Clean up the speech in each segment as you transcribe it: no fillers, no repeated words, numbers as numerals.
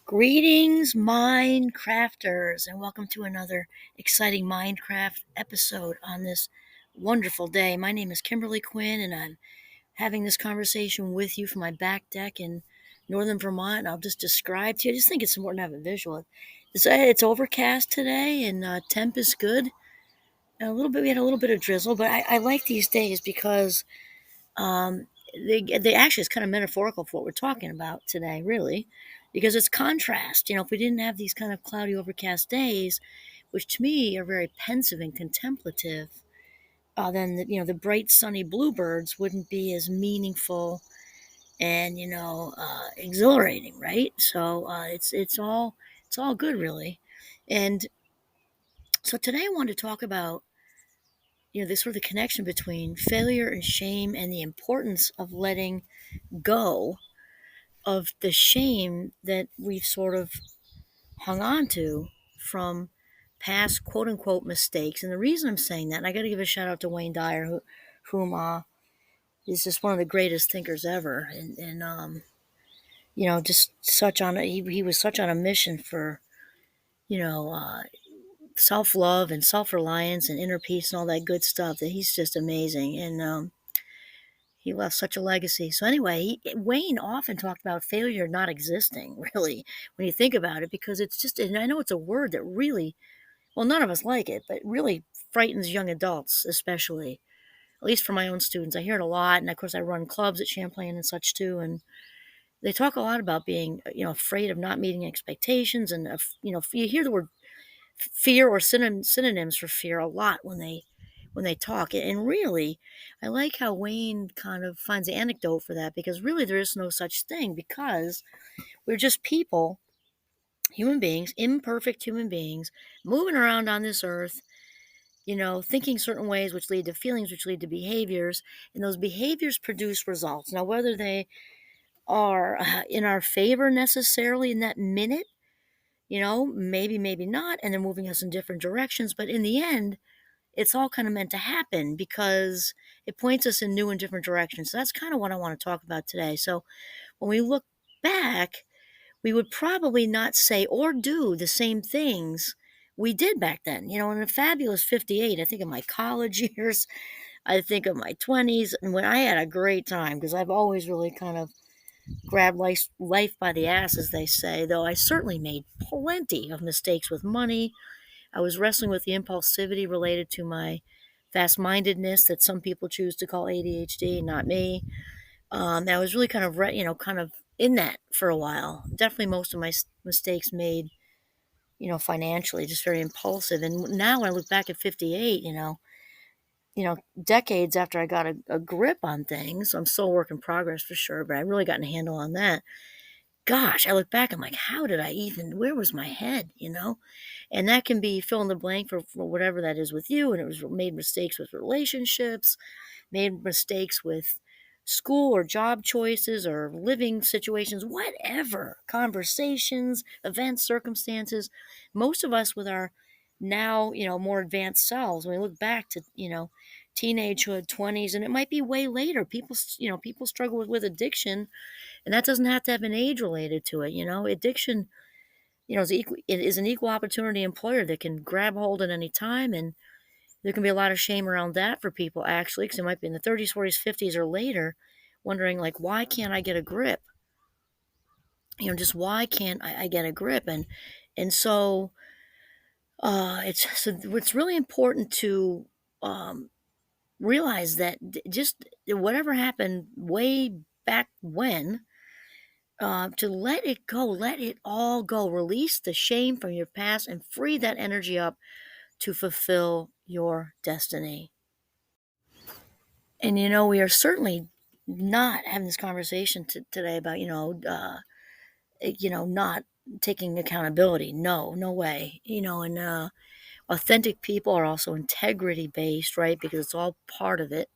Greetings, Minecrafters, and welcome to another exciting Minecraft episode on this wonderful day. My name is Kimberly Quinn, and I'm having this conversation with you from my back deck in northern Vermont. And I'll just describe to you. I just think it's important to have a visual. It's overcast today, and temp is good. We had a little bit of drizzle, but I like these days because um, they actually it's kind of metaphorical for what we're talking about today, really, because it's contrast. If we didn't have these kind of cloudy, overcast days, which to me are very pensive and contemplative, then the bright, sunny bluebirds wouldn't be as meaningful and exhilarating, right? So it's all good, really. And so today I wanted to talk about this sort of the connection between failure and shame and the importance of letting go of the shame that we've sort of hung on to from past quote unquote mistakes. And the reason I'm saying that, and I got to give a shout out to Wayne Dyer, whom is just one of the greatest thinkers ever. Just he was such on a mission for, you know, uh, self love and self reliance and inner peace and all that good stuff that he's just amazing. And, he left such a legacy. So anyway, Wayne often talked about failure not existing, really, when you think about it, because it's just, and I know it's a word that really, well, none of us like it, but really frightens young adults, especially, at least for my own students. I hear it a lot. And of course, I run clubs at Champlain and such too. And they talk a lot about being, afraid of not meeting expectations. And, you hear the word fear or synonyms for fear a lot when they talk. And really, I like how Wayne kind of finds the anecdote for that, because really there is no such thing, because we're just people, human beings, imperfect human beings, moving around on this earth, thinking certain ways, which lead to feelings, which lead to behaviors, and those behaviors produce results. Now, whether they are in our favor necessarily in that minute, maybe not, and they're moving us in different directions, but in the end, it's all kind of meant to happen because it points us in new and different directions. So that's kind of what I want to talk about today. So when we look back, we would probably not say or do the same things we did back then. In a fabulous 58, I think of my college years, I think of my 20s, and when I had a great time, because I've always really kind of grabbed life by the ass, as they say, though I certainly made plenty of mistakes with money. I was wrestling with the impulsivity related to my fast-mindedness that some people choose to call ADHD, not me. I was really kind of, kind of in that for a while. Definitely most of my mistakes made, financially, just very impulsive. And now when I look back at 58, decades after I got a grip on things, I'm still a work in progress for sure, but I really gotten a handle on that. Gosh, I look back, I'm like, how did I even, where was my head? And that can be fill in the blank for whatever that is with you. And it was made mistakes with relationships, made mistakes with school or job choices or living situations, whatever, conversations, events, circumstances. Most of us with our now, more advanced selves, when we look back to, teenagehood, 20s, and it might be way later. People struggle with addiction, and that doesn't have to have an age related to it. Addiction, it is an equal opportunity employer that can grab hold at any time. And there can be a lot of shame around that for people, actually, because it might be in the 30s, 40s, 50s, or later, wondering, like, why can't I get a grip? Just why can't I get a grip? And so it's really important to um, realize that just whatever happened way back when, to let it go, let it all go, release the shame from your past and free that energy up to fulfill your destiny. And we are certainly not having this conversation today about not taking accountability. No, no way. And authentic people are also integrity based, right? Because it's all part of it.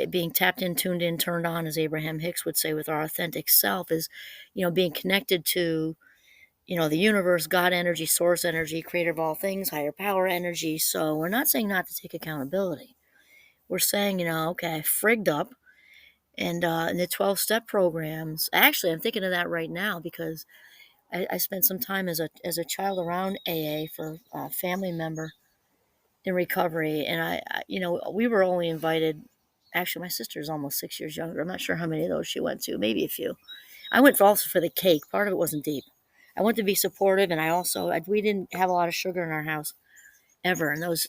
Being tapped in, tuned in, turned on, as Abraham Hicks would say, with our authentic self is, being connected to, the universe, God energy, source energy, creator of all things, higher power energy. So we're not saying not to take accountability. We're saying, okay, I frigged up. And in the 12-step programs, actually, I'm thinking of that right now because I spent some time as a child around AA for a family member in recovery, and we were only invited. Actually, my sister is almost 6 years younger. I'm not sure how many of those she went to, maybe a few. I went also for the cake. Part of it wasn't deep. I went to be supportive, and we didn't have a lot of sugar in our house ever. And those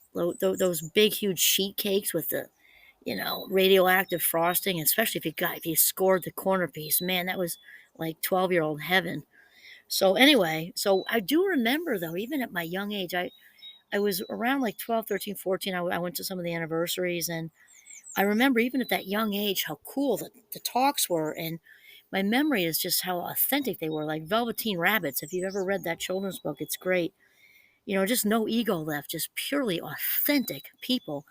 big, huge sheet cakes with the radioactive frosting, especially if you scored the corner piece, man, that was like 12-year-old heaven. So anyway, so I do remember though, even at my young age, I was around like 12, 13, 14. I went to some of the anniversaries, and I remember even at that young age how cool the talks were. And my memory is just how authentic they were, like Velveteen Rabbits. If you've ever read that children's book, it's great. Just no ego left, just purely authentic people.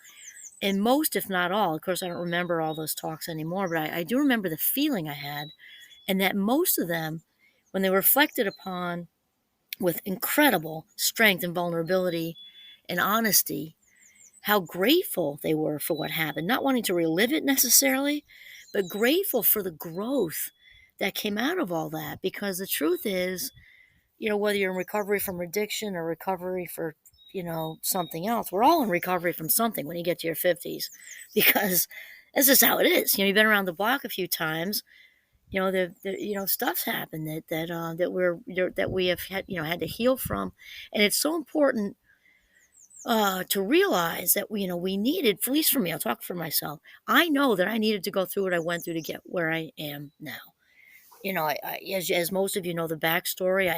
And most, if not all, of course, I don't remember all those talks anymore, but I do remember the feeling I had, and that most of them, when they were reflected upon with incredible strength and vulnerability and honesty, how grateful they were for what happened, not wanting to relive it necessarily, but grateful for the growth that came out of all that. Because the truth is, whether you're in recovery from addiction or recovery for, something else, we're all in recovery from something when you get to your 50s, because this is how it is. You've been around the block a few times. Stuff's happened that we have had to heal from, and it's so important to realize that we needed, at least for me, I'll talk for myself. I know that I needed to go through what I went through to get where I am now. As most of you know, the backstory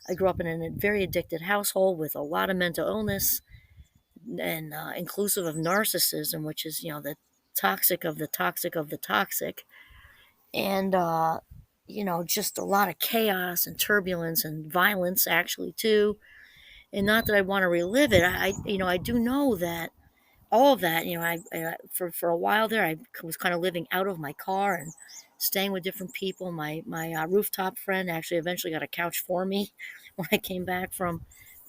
I grew up in a very addicted household with a lot of mental illness, and inclusive of narcissism, which is the toxic of the toxic of the toxic, and just a lot of chaos and turbulence and violence actually too. And not that I want to relive it. I do know that all of that, for a while there, I was kind of living out of my car and staying with different people. My rooftop friend actually eventually got a couch for me when I came back from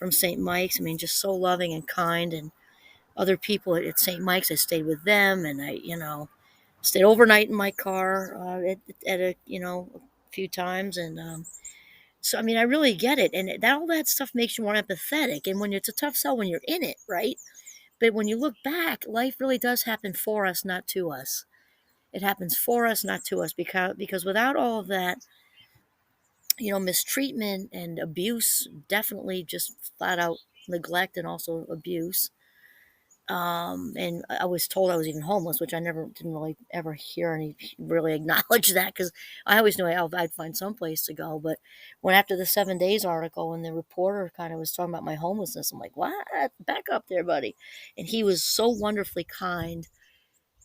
St. Mike's. I mean, just so loving and kind. And other people at St. Mike's, I stayed with them, and I stayed overnight in my car at a few times. And so I mean, I really get it, and all that stuff makes you more empathetic. And when it's a tough sell when you're in it, right? But when you look back, life really does happen for us, not to us. It happens for us, not to us, because without all of that, mistreatment and abuse, definitely just flat out neglect and also abuse. And I was told I was even homeless, which I never didn't really ever hear any really acknowledge that, because I always knew I'd find some place to go. But when after the 7 days article, and the reporter kind of was talking about my homelessness, I'm like, what? Back up there, buddy. And he was so wonderfully kind.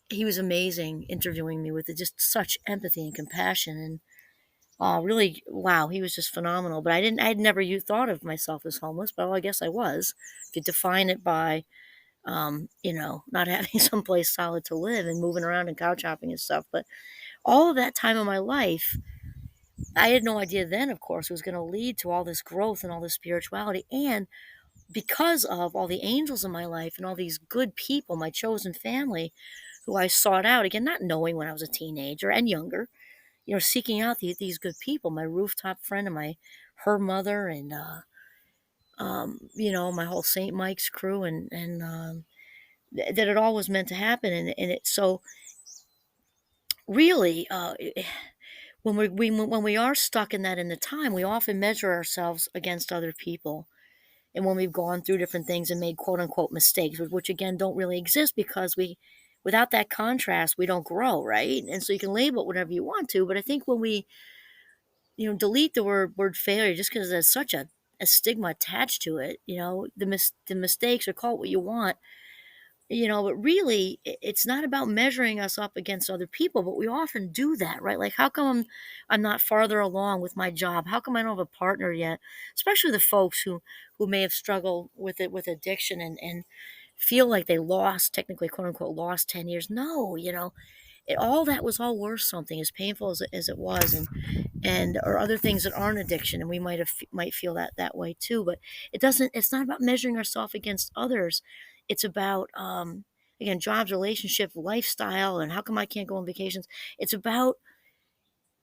He was amazing interviewing me with just such empathy and compassion, and really, wow, he was just phenomenal. But I'd never thought of myself as homeless, but well, I guess I was. Could define it by not having someplace solid to live and moving around and couch hopping and stuff. But all of that time of my life, I had no idea then, of course, was going to lead to all this growth and all this spirituality. And because of all the angels in my life and all these good people, my chosen family, who I sought out, again, not knowing when I was a teenager and younger, seeking out these good people, my rooftop friend and her mother, and, my whole St. Mike's crew, and that it all was meant to happen. And it so really when we are stuck in that in the time, we often measure ourselves against other people, and when we've gone through different things and made quote unquote mistakes, which again don't really exist, because without that contrast we don't grow, right? And so you can label it whatever you want to, but I think when we delete the word failure, just because there's such a stigma attached to it, the mistakes, or call it what you want. But really, it's not about measuring us up against other people, but we often do that, right? Like, how come I'm not farther along with my job? How come I don't have a partner yet? Especially the folks who may have struggled with it, with addiction, and feel like they lost, technically, quote unquote, lost 10 years. No, all that was all worth something, as painful as it was. And or other things that aren't addiction, and we might feel that way too. But it's not about measuring ourselves against others. It's about again, jobs, relationship, lifestyle, and how come I can't go on vacations. It's about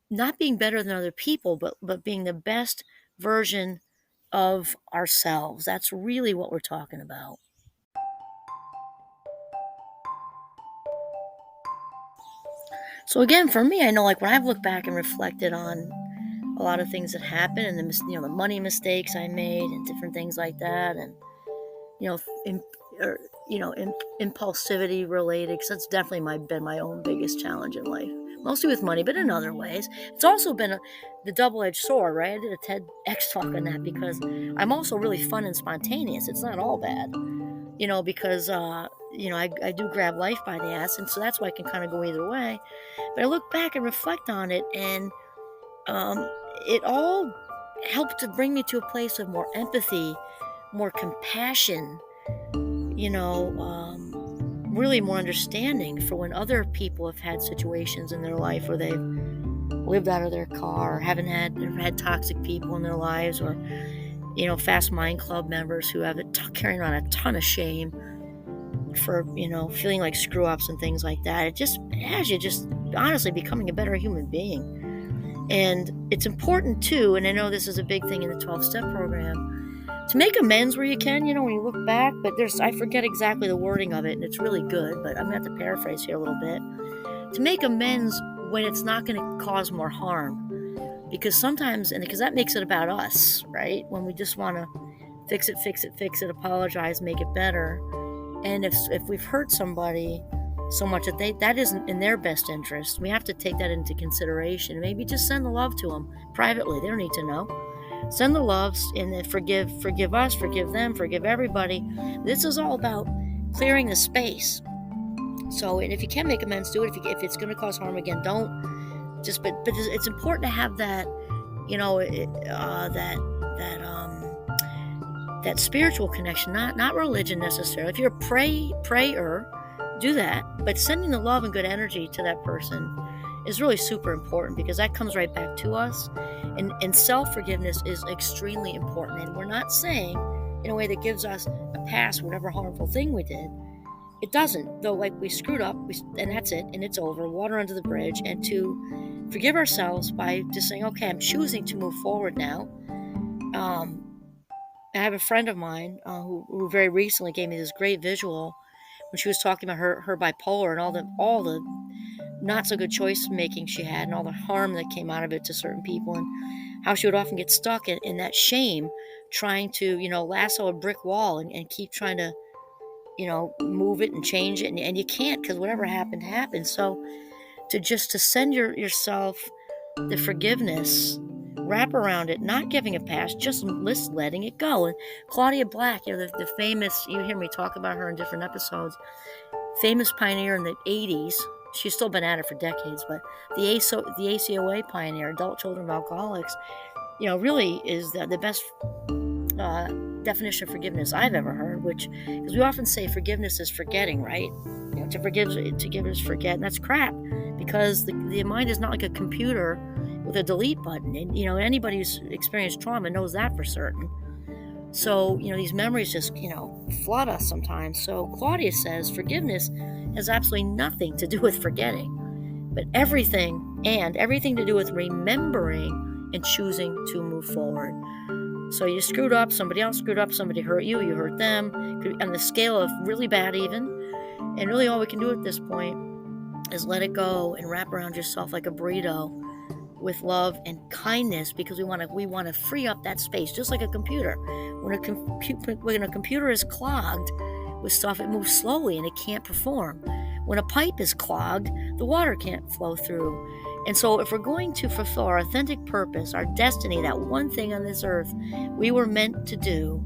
not being better than other people, but being the best version of ourselves. That's really what we're talking about. So again, for me, I know, like, when I've looked back and reflected on a lot of things that happened, and the money mistakes I made and different things like that, and you know, in, or, impulsivity related, because that's definitely been my own biggest challenge in life, mostly with money, but in other ways. It's also been the double-edged sword, right? I did a TEDx talk on that because I'm also really fun and spontaneous. It's not all bad, because I do grab life by the ass, and so that's why I can kind of go either way. But I look back and reflect on it, and um, it all helped to bring me to a place of more empathy, more compassion, really more understanding for when other people have had situations in their life where they've lived out of their car, or haven't had toxic people in their lives, or fast mind club members who have carrying on a ton of shame for feeling like screw ups and things like that. It just has you just honestly becoming a better human being. And it's important too, and I know this is a big thing in the 12-step program, to make amends where you can, when you look back. But I forget exactly the wording of it, and it's really good, but I'm going to have to paraphrase here a little bit. To make amends when it's not going to cause more harm. Because sometimes, because that makes it about us, right? When we just want to fix it, apologize, make it better. And if we've hurt somebody so much that isn't in their best interest, we have to take that into consideration. Maybe just send the love to them privately. They don't need to know. Send the loves and then forgive us, forgive them, forgive everybody. This is all about clearing the space. So, and if you can make amends, do it. If it's going to cause harm again, don't. But it's important to have that, that spiritual connection, not religion necessarily. If you're a prayer, do that. But sending the love and good energy to that person is really super important, because that comes right back to us. And self-forgiveness is extremely important. And we're not saying in a way that gives us a pass whatever harmful thing we did. It doesn't, though. Like, we screwed up, and that's it, and it's over, water under the bridge. And to forgive ourselves by just saying, okay, I'm choosing to move forward now. I have a friend of mine who very recently gave me this great visual when she was talking about her bipolar and all the not so good choice making she had, and all the harm that came out of it to certain people, and how she would often get stuck in that shame, trying to lasso a brick wall and keep trying to move it and change it, and you can't, because whatever happened happened. So to send yourself the forgiveness, wrap around it, not giving a pass, just letting it go. And Claudia Black, the famous, you hear me talk about her in different episodes, famous pioneer in the 80s. She's still been at it for decades, but the ACOA pioneer, Adult Children of Alcoholics, really is the best definition of forgiveness I've ever heard. Because we often say forgiveness is forgetting, right? To forgive is forget, and that's crap. Because the mind is not like a computer with a delete button, and anybody who's experienced trauma knows that for certain. So these memories just flood us sometimes. So Claudia says forgiveness has absolutely nothing to do with forgetting, but everything to do with remembering and choosing to move forward. So you screwed up, somebody else screwed up, somebody hurt you, you hurt them, on the scale of really bad even. And really all we can do at this point is let it go and wrap around yourself like a burrito with love and kindness, because we want to free up that space, just like a computer. When a computer is clogged with stuff, it moves slowly and it can't perform. When a pipe is clogged, the water can't flow through. And so if we're going to fulfill our authentic purpose, our destiny, that one thing on this earth we were meant to do,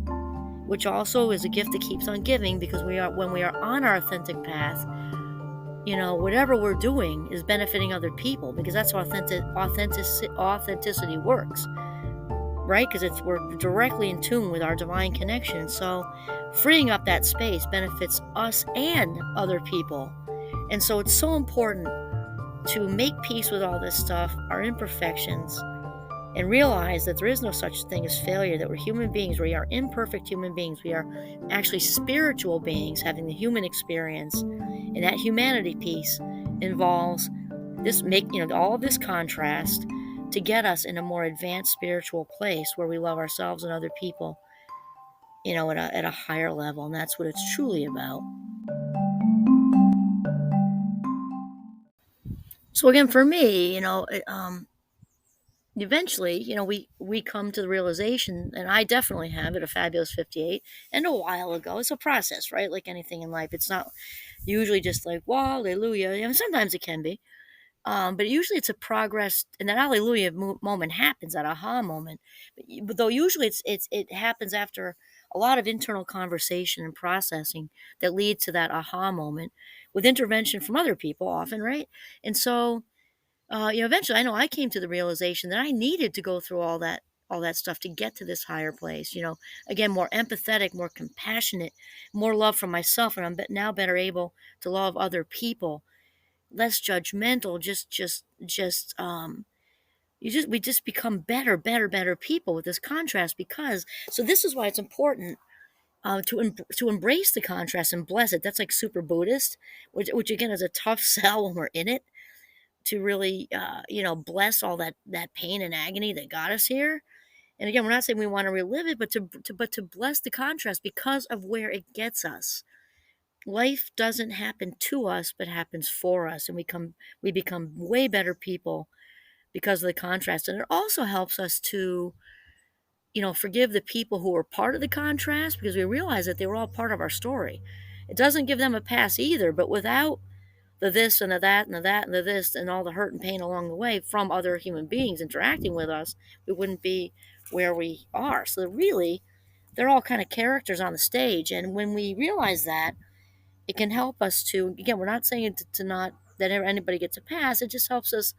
which also is a gift that keeps on giving, because when we are on our authentic path, whatever we're doing is benefiting other people, because that's how authenticity works, right? Because we're directly in tune with our divine connection. So freeing up that space benefits us and other people. And so it's so important to make peace with all this stuff, our imperfections, and realize that there is no such thing as failure, that we're human beings. We are imperfect human beings. We are actually spiritual beings having the human experience. And that humanity piece involves all of this contrast to get us in a more advanced spiritual place where we love ourselves and other people, at a higher level. And that's what it's truly about. So again, for me, eventually, we come to the realization, and I definitely have at a fabulous 58 and a while ago. It's a process, right? Like anything in life, it's not usually just like, well, hallelujah. Sometimes it can be. But usually it's a progress, and that hallelujah moment happens, that aha moment. But though usually it happens after a lot of internal conversation and processing that leads to that aha moment with intervention from other people often, right? And so, eventually, I know I came to the realization that I needed to go through all that stuff to get to this higher place. Again, more empathetic, more compassionate, more love for myself, and I'm now better able to love other people, less judgmental, we just become better people with this contrast. Because so this is why it's important, to embrace the contrast and bless it. That's like super Buddhist, which again is a tough sell when we're in it, to really, bless all that pain and agony that got us here. And again, we're not saying we want to relive it, but to bless the contrast because of where it gets us. Life doesn't happen to us, but happens for us, and we become way better people because of the contrast. And it also helps us to, forgive the people who were part of the contrast, because we realize that they were all part of our story. It doesn't give them a pass either, but without the this and the that and the that and the this and all the hurt and pain along the way from other human beings interacting with us, we wouldn't be where we are. So really, they're all kind of characters on the stage. And when we realize that, it can help us to, again, we're not saying to not that anybody gets a pass. It just helps us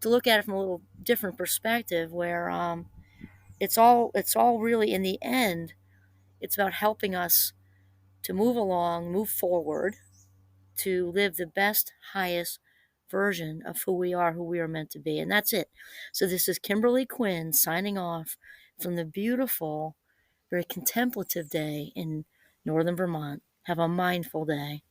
to look at it from a little different perspective, where it's all really, in the end, it's about helping us to move along, move forward, to live the best, highest version of who we are meant to be. And that's it. So this is Kimberly Quinn signing off from the beautiful, very contemplative day in northern Vermont. Have a mindful day.